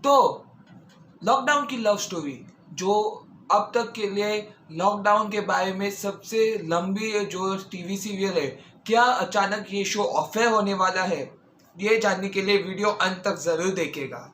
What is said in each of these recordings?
तो लॉकडाउन की love story जो अब तक के लिए लॉकडाउन के बारे में सबसे लंबी जो टीवी सीरियल है, क्या अचानक ये शो ऑफर होने वाला है, ये जानने के लिए वीडियो अंत तक जरूर देखेगा।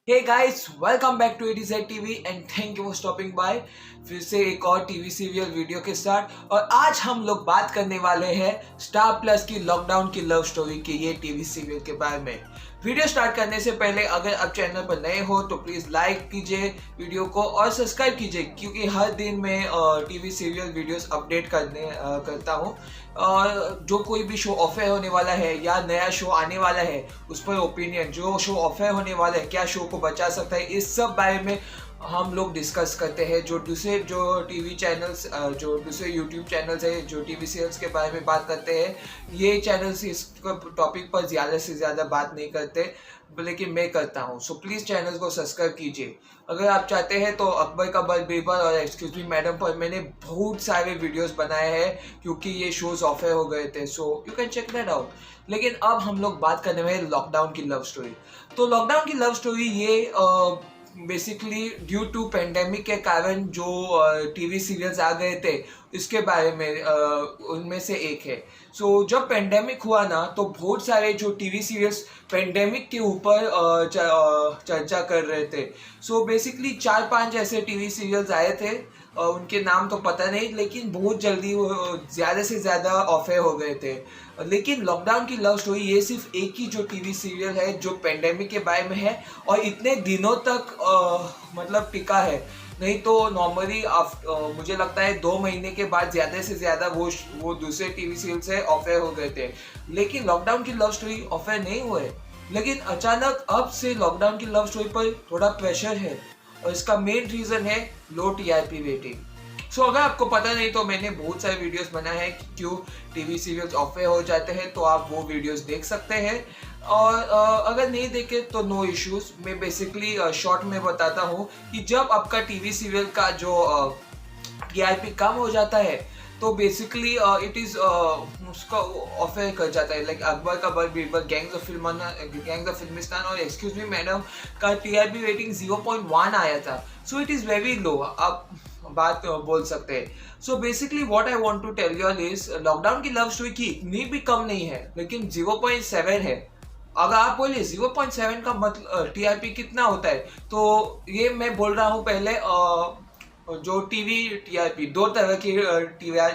Hey guys, welcome back to ATZ TV and thank you for stopping by. फिर से एक और टीवी सीरियल वीडियो के साथ, और आज हम लोग बात करने वाले हैं स्टार प्लस की लॉकडाउन की लव स्टोरी के ये टीवी सीरियल के बारे में। वीडियो स्टार्ट करने से पहले अगर आप चैनल पर नए हो तो प्लीज लाइक कीजिए वीडियो को और सब्सक्राइब कीजिए, क्योंकि हर दिन मैं टीवी सीरियल वीडियोस अपडेट करता हूँ। और जो कोई भी शो ऑफर होने वाला है या नया शो आने वाला है उस पर ओपिनियन, जो शो ऑफर होने वाला है क्या शो को बचा सकता है, इस सब बारे में हम लोग डिस्कस करते हैं। जो टीवी चैनल्स, जो दूसरे यूट्यूब चैनल्स है जो टीवी सीरियल्स के बारे में बात करते हैं, ये चैनल्स इस टॉपिक पर ज़्यादा से ज़्यादा बात नहीं करते, लेकिन मैं करता हूँ। सो प्लीज़ चैनल को सब्सक्राइब कीजिए अगर आप चाहते हैं। तो अकबर कबर बीरबल और एक्सक्यूज मी मैडम पर मैंने बहुत सारे वीडियोस बनाए हैं, क्योंकि ये शोज ऑफर हो गए थे, so you can check that out. लेकिन अब हम लोग बात करने वाले लॉकडाउन की लव स्टोरी। तो लॉकडाउन की लव स्टोरी ये बेसिकली ड्यू टू पेंडेमिक के कारण जो टीवी सीरियल्स आ गए थे इसके बारे में उनमें से एक है। सो जब पेंडेमिक हुआ ना, तो बहुत सारे जो टीवी सीरियल्स पेंडेमिक के ऊपर चर्चा कर रहे थे। सो बेसिकली 4-5 ऐसे टीवी सीरियल्स आए थे, उनके नाम तो पता नहीं, लेकिन बहुत जल्दी ज़्यादा से ज़्यादा ऑफर हो गए थे। लेकिन लॉकडाउन की लव स्टोरी ये सिर्फ एक ही जो टीवी सीरियल है जो पेंडेमिक के बारे में है और इतने दिनों तक मतलब टिका है। नहीं तो नॉर्मली मुझे लगता है 2 महीने के बाद ज़्यादा से ज़्यादा वो दूसरे टीवी सीरियल से ऑफर हो गए थे। लेकिन लॉकडाउन की लव स्टोरी ऑफर नहीं हुए, लेकिन अचानक अब से लॉकडाउन की लव स्टोरी पर थोड़ा प्रेशर है, और इसका मेन रीज़न है लो टीआरपी रेटिंग। सो अगर आपको पता नहीं तो मैंने बहुत सारे वीडियोस बनाए हैं कि क्यों टीवी सीरियल्स ऑफर हो जाते हैं, तो आप वो वीडियोस देख सकते हैं। और अगर नहीं देखे तो नो इश्यूज। मैं बेसिकली शॉर्ट में बताता हूँ कि जब आपका टीवी सीरियल का जो टीआरपी कम हो जाता है तो बेसिकली इट इज़ उसका ऑफर कर जाता है। लाइक अकबर कबर बीरबल, गैंग्स ऑफ फिल्मिस्तान और एक्सक्यूज मी मैडम का टीआरपी रेटिंग 0.1 आया था। So it is very low, आप बात बोल सकते हैं। So basically what I want to tell you is lockdown की लव स्टोरी की इतनी भी कम नहीं है, लेकिन 0.7 है। अगर आप बोलिए 0.7 का मतलब टीआरपी कितना होता है, तो ये मैं बोल रहा हूँ पहले जो टीवी टीआरपी, 2 तरह की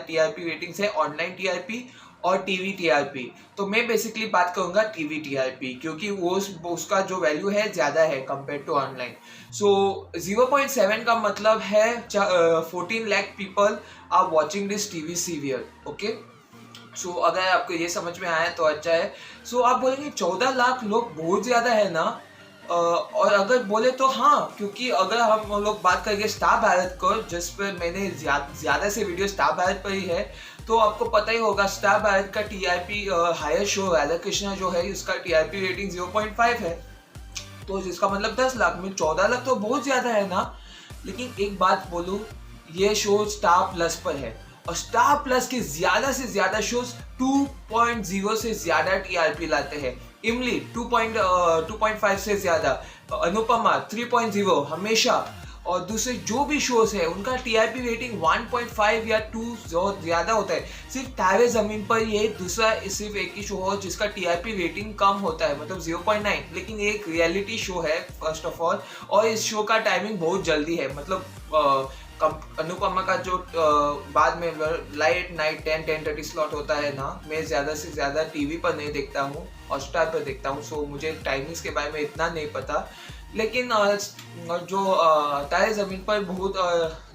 टीआरपी रेटिंग्स है, ऑनलाइन टीआरपी और टीवी टीआरपी। तो मैं बेसिकली बात करूंगा टीवी टीआरपी, क्योंकि वो उसका जो वैल्यू है ज़्यादा है कंपेयर टू ऑनलाइन। सो 0.7 का मतलब है 14 lakh people are watching this TV serial. Okay, so अगर आपको ये समझ में आया तो अच्छा है। सो आप बोलेंगे 14 लाख लोग बहुत ज़्यादा है ना, और अगर बोले तो हाँ, क्योंकि अगर हम लोग बात करेंगे स्टार भारत को, जिस पर मैंने ज़्यादा से वीडियो स्टार भारत पर ही है, तो आपको पता ही होगा स्टार भारत का TRP higher show Radha Krishna जो है, इसका टीआरपी रेटिंग 0.5 है। तो जिसका मतलब 10 लाख में 14 लाख तो बहुत ज़्यादा है ना। लेकिन एक बात बोलूँ, ये शो स्टार प्लस पर है, और स्टार प्लस के ज़्यादा से ज़्यादा शोज 2.0 से ज़्यादा टीआरपी लाते हैं। इमली 2.5 से ज़्यादा, अनुपमा 3.0 हमेशा, और दूसरे जो भी शोज है उनका टीआरपी रेटिंग 1.5 या 2 ज़्यादा होता है। सिर्फ तारे ज़मीन पर ये दूसरा सिर्फ एक ही शो हो जिसका टीआरपी रेटिंग कम होता है, मतलब 0.9। लेकिन ये एक रियलिटी शो है फर्स्ट ऑफ ऑल, और इस शो का टाइमिंग बहुत जल्दी है। मतलब अनुपमा का जो बाद में लाइट नाइट 10-10:30 स्लॉट होता है ना, मैं ज़्यादा से ज़्यादा टीवी पर नहीं देखता हूँ, हॉटस्टार पर देखता हूँ। सो मुझे टाइमिंग्स के बारे में इतना नहीं पता, लेकिन जो तारे ज़मीन पर बहुत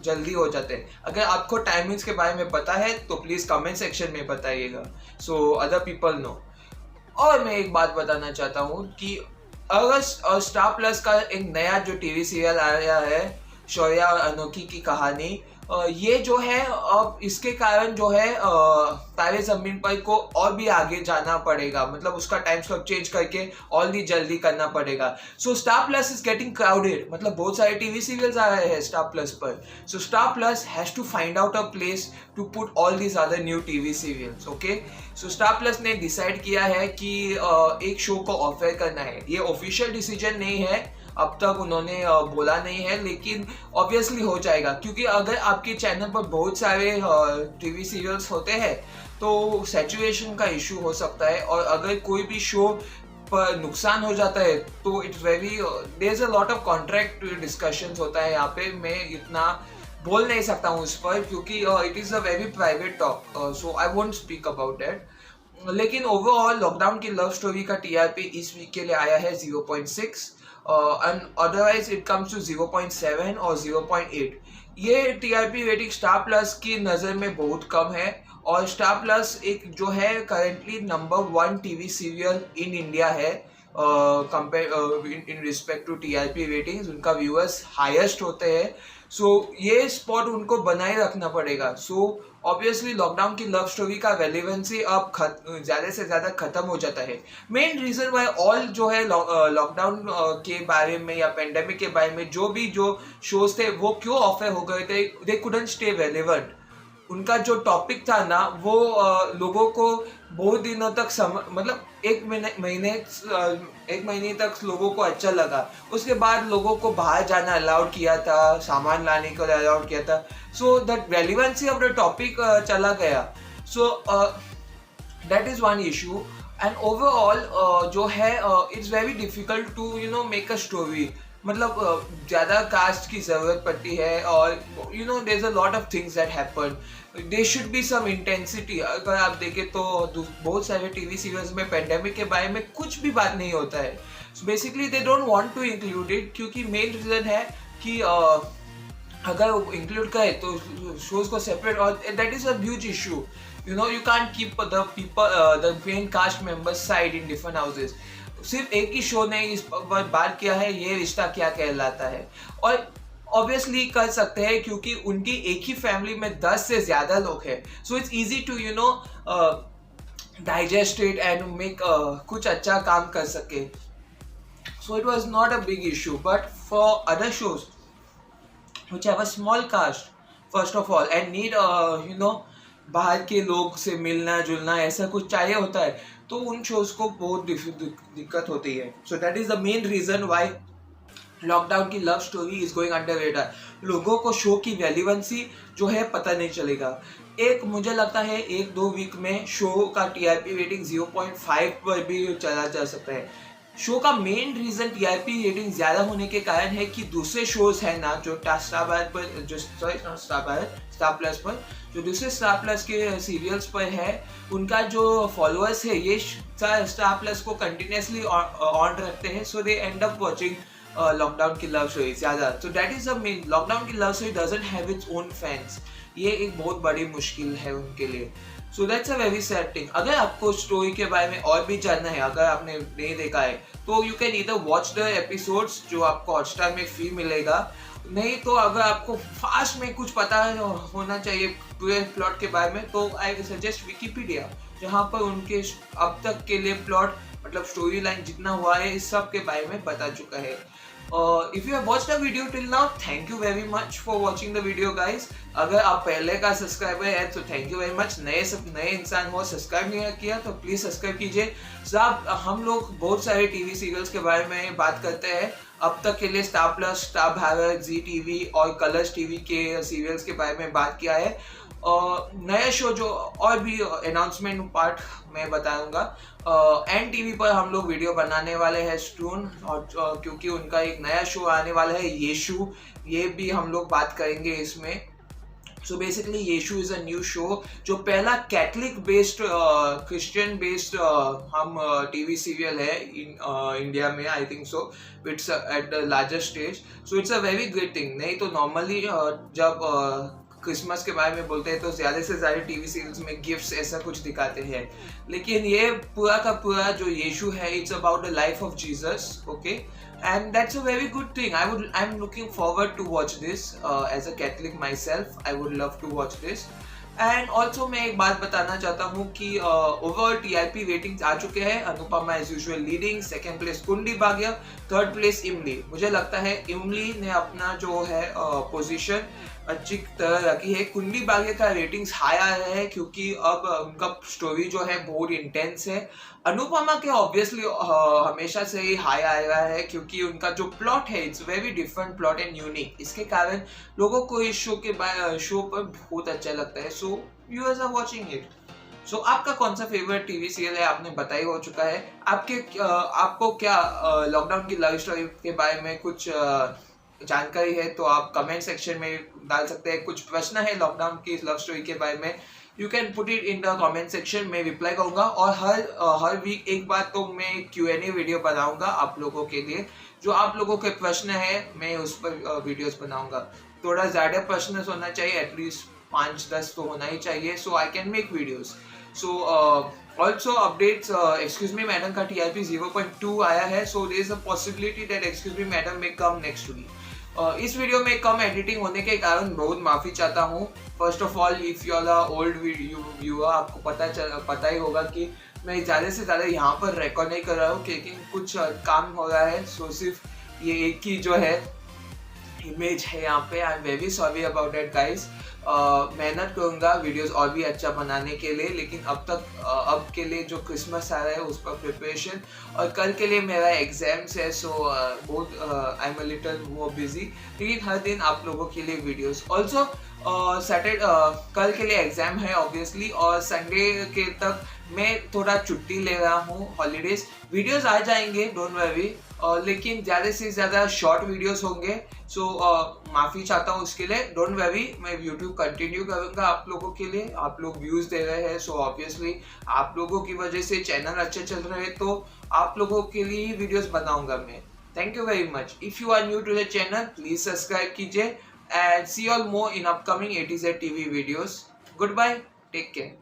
जल्दी हो जाते हैं। अगर आपको टाइमिंग्स के बारे में पता है तो प्लीज़ कमेंट सेक्शन में बताइएगा, सो अदर पीपल नो। और मैं एक बात बताना चाहता हूँ कि अगर स्टार प्लस का एक नया जो टीवी सीरियल आया है, शौर्या और अनोखी की कहानी, ये जो है अब इसके कारण जो है तारे जमीन पर को और भी आगे जाना पड़ेगा, मतलब उसका टाइम स्लॉट चेंज करके और भी जल्दी करना पड़ेगा। So Star Plus is getting crowded, मतलब बहुत सारे टीवी सीरियल्स आ रहे हैं स्टार प्लस पर। So Star Plus has to find out a place to put all these other new TV serials. Okay, so Star Plus ने decide किया है कि एक शो को ऑफर करना है। ये ऑफिशियल डिसीजन नहीं है, अब तक उन्होंने बोला नहीं है, लेकिन ऑब्वियसली हो जाएगा, क्योंकि अगर आपके चैनल पर बहुत सारे टीवी सीरियल्स होते हैं तो सैचुरेशन का इशू हो सकता है, और अगर कोई भी शो पर नुकसान हो जाता है तो it's very there is a lot of contract discussions होता है यहाँ पे। मैं इतना बोल नहीं सकता हूँ उस पर, क्योंकि it is a very private talk, so I won't speak about that. लेकिन ओवरऑल लॉकडाउन की लव स्टोरी का टीआरपी इस वीक के लिए आया है 0.6, and otherwise it comes to 0.7 और 0.8। ये टीआरपी रेटिंग स्टार प्लस की नज़र में बहुत कम है, और स्टार प्लस एक जो है currently number 1 TV serial in India है compare in respect to TRP ratings. उनका व्यूअर्स हाईएस्ट होते हैं, सो ये स्पॉट उनको बनाए रखना पड़ेगा। सो ऑब्वियसली लॉकडाउन की लव स्टोरी का रेलेवेंसी अब ज़्यादा से ज़्यादा खत्म हो जाता है। मेन रीज़न वाई ऑल जो है लॉकडाउन के बारे में या पेंडेमिक के बारे में जो शोज थे वो क्यों ऑफर हो गए थे, दे कुडंट स्टे रेलेवेंट। उनका जो टॉपिक था ना वो लोगों को बहुत दिनों तक मतलब एक महीने तक लोगों को अच्छा लगा। उसके बाद लोगों को बाहर जाना अलाउड किया था, सामान लाने को अलाउड किया था, so the relevancy of the topic चला गया। So that is one issue, and overall जो है it's very difficult to make a story. मतलब ज़्यादा कास्ट की ज़रूरत पड़ती है, और there is a lot of things that happen, there should be some intensity. अगर आप देखें तो बहुत सारे टीवी सीरियल्स में पेंडेमिक के बारे में कुछ भी बात नहीं होता है। So basically they don't want to include it, क्योंकि मेन रीज़न है कि अगर इंक्लूड करें तो शोज को सेपरेट, और that is a huge issue. You can't keep the main cast members side in different houses. सिर्फ एक ही शो ने इस पर बात किया है, ये रिश्ता क्या कहलाता है, और ऑब्वियसली कर सकते हैं क्योंकि उनकी एक ही फैमिली में 10 से ज़्यादा लोग हैं। So it's easy to digest it and make कुछ अच्छा काम कर सके। So it was not a big issue, but for other shows which have a small cast first of all and need बाहर के लोग से मिलना जुलना ऐसा कुछ चाहिए होता है, तो उन शोज को बहुत दिक्कत होती है। So that is the main reason why lockdown की love story is going under radar. लोगों को शो की रेलिवेंसी जो है पता नहीं चलेगा। मुझे लगता है 1-2 वीक में शो का टीआरपी रेटिंग 0.5 पर भी चला जा सकता है। शो का मेन रीजन टीआरपी रेटिंग ज्यादा होने के कारण है कि दूसरे शोज है ना जो स्टार प्लस पर जो दूसरे स्टार प्लस के सीरियल्स पर है, उनका जो फॉलोअर्स है ये स्टार प्लस को कंटिन्यूसली ऑन रखते हैं, so they end up watching lockdown की लव स्टोरी ज्यादा। तो that is the main, lockdown की love story doesn't have its own fans, ये एक बहुत बड़ी मुश्किल है उनके लिए। So that's a very sad thing. अगर आपको स्टोरी के बारे में और भी जानना है, अगर आपने नहीं देखा है, तो you can either watch the episodes जो आपको हॉटस्टार में फ्री मिलेगा, नहीं तो अगर आपको फास्ट में कुछ पता होना चाहिए पूरे प्लॉट के बारे में, तो आई सजेस्ट विकिपीडिया, जहाँ पर उनके अब तक के लिए प्लॉट मतलब स्टोरी लाइन जितना हुआ है इस सब के बारे में बता चुका है। If you have watched the video till now, thank you very much for watching the video guys. अगर आप पहले का सब्सक्राइबर है तो थैंक यू वेरी मच। नए इंसान हो सब्सक्राइब नहीं किया तो प्लीज़ सब्सक्राइब कीजिए। साहब हम लोग बहुत सारे टीवी सीरियल्स के बारे में बात करते हैं। अब तक के लिए स्टार प्लस, स्टार भारत, जी टीवी और कलर्स टीवी के सीरियल्स के बारे में बात किया है। नया शो जो और भी अनाउंसमेंट पार्ट मैं बताऊंगा। एन टीवी पर हम लोग वीडियो बनाने वाले हैं स्टून, और क्योंकि उनका एक नया शो आने वाला है यीशु, ये भी हम लोग बात करेंगे इसमें। So basically Yeshu is a new show जो पहला कैथलिक बेस्ड क्रिश्चियन बेस्ड हम टीवी सीरियल है इन इंडिया में। I think so it's at the largest stage, so it's a very great thing. नहीं तो नॉर्मली जब क्रिसमस के बारे में बोलते हैं तो ज़्यादा से ज़्यादा टीवी सीरियल्स में गिफ्ट्स ऐसा कुछ दिखाते हैं, लेकिन ये पूरा का पूरा जो यीशु है, it's about the life of Jesus, okay, and that's a very good thing. I am looking forward to watch this as a Catholic myself. I would love to watch this. And also मैं एक बात बताना चाहता हूँ कि overall TRP ratings आ चुके हैं. Anupama as usual leading, second place Kundali Bhagya, third place इमली. मुझे लगता है इमली ने अपना जो है पोजीशन अच्छी तरह रखी है. कुंडी भाग्य का रेटिंग्स हाई आया है क्योंकि अब उनका स्टोरी जो है बहुत इंटेंस है. अनुपमा के ऑब्वियसली हमेशा से ही हाई आया है क्योंकि उनका जो प्लॉट है it's very different plot and unique. इसके कारण लोगों को इस शो पर बहुत अच्छा लगता है. So viewers are watching it. So आपका कौन सा फेवरेट टीवी सीरियल है, आपने बताई हो चुका है. आपको क्या लॉकडाउन की लव स्टोरी के बारे में कुछ जानकारी है तो आप कमेंट सेक्शन में डाल सकते हैं. कुछ प्रश्न है लॉकडाउन की लव स्टोरी के बारे में, you can put it in the comment section. में रिप्लाई करूंगा और हर वीक एक बार तो मैं Q&A वीडियो बनाऊंगा आप लोगों के लिए. जो आप लोगों के प्रश्न है मैं उस पर वीडियोस बनाऊंगा. थोड़ा ज़्यादा प्रश्न होना चाहिए, एटलीस्ट 5-10 तो होना ही चाहिए, so I can make videos. So also updates, excuse me madam का TRP 0.2 आया है. So there is a possibility that excuse me madam में कम नेक्स्ट वीक. इस वीडियो में कम एडिटिंग होने के कारण बहुत माफ़ी चाहता हूँ. First of all, if you are the old viewer, आपको पता ही होगा कि मैं ज़्यादा से ज़्यादा यहाँ पर रिकॉर्ड नहीं कर रहा हूँ क्योंकि कुछ काम हो रहा है. सो सिर्फ ये एक ही जो है इमेज है यहाँ पे. I am very sorry about that guys. मेहनत करूँगा वीडियोस और भी अच्छा बनाने के लिए, लेकिन अब के लिए जो क्रिसमस आ रहा है उस पर प्रिपरेशन, और कल के लिए मेरा एग्जाम्स है. सो बहुत I am a little more busy, लेकिन हर दिन आप लोगों के लिए वीडियोस. ऑल्सो कल के लिए एग्जाम है ऑब्वियसली, और संडे के तक मैं थोड़ा छुट्टी ले रहा हूँ, हॉलीडेज. वीडियोस आ जाएंगे, डोंट वरी, लेकिन ज़्यादा से ज़्यादा शॉर्ट वीडियोस होंगे. सो माफ़ी चाहता हूँ उसके लिए. डोंट वरी, मैं यूट्यूब कंटिन्यू करूँगा आप लोगों के लिए. आप लोग व्यूज़ दे रहे हैं, सो ऑब्वियसली आप लोगों की वजह से चैनल अच्छे चल रहे हैं, तो आप लोगों के लिए ही वीडियोस बनाऊँगा मैं. Thank you very much. If you are new to the channel, please subscribe कीजिए and see you all more in upcoming A to Z TV videos. Goodbye, take care.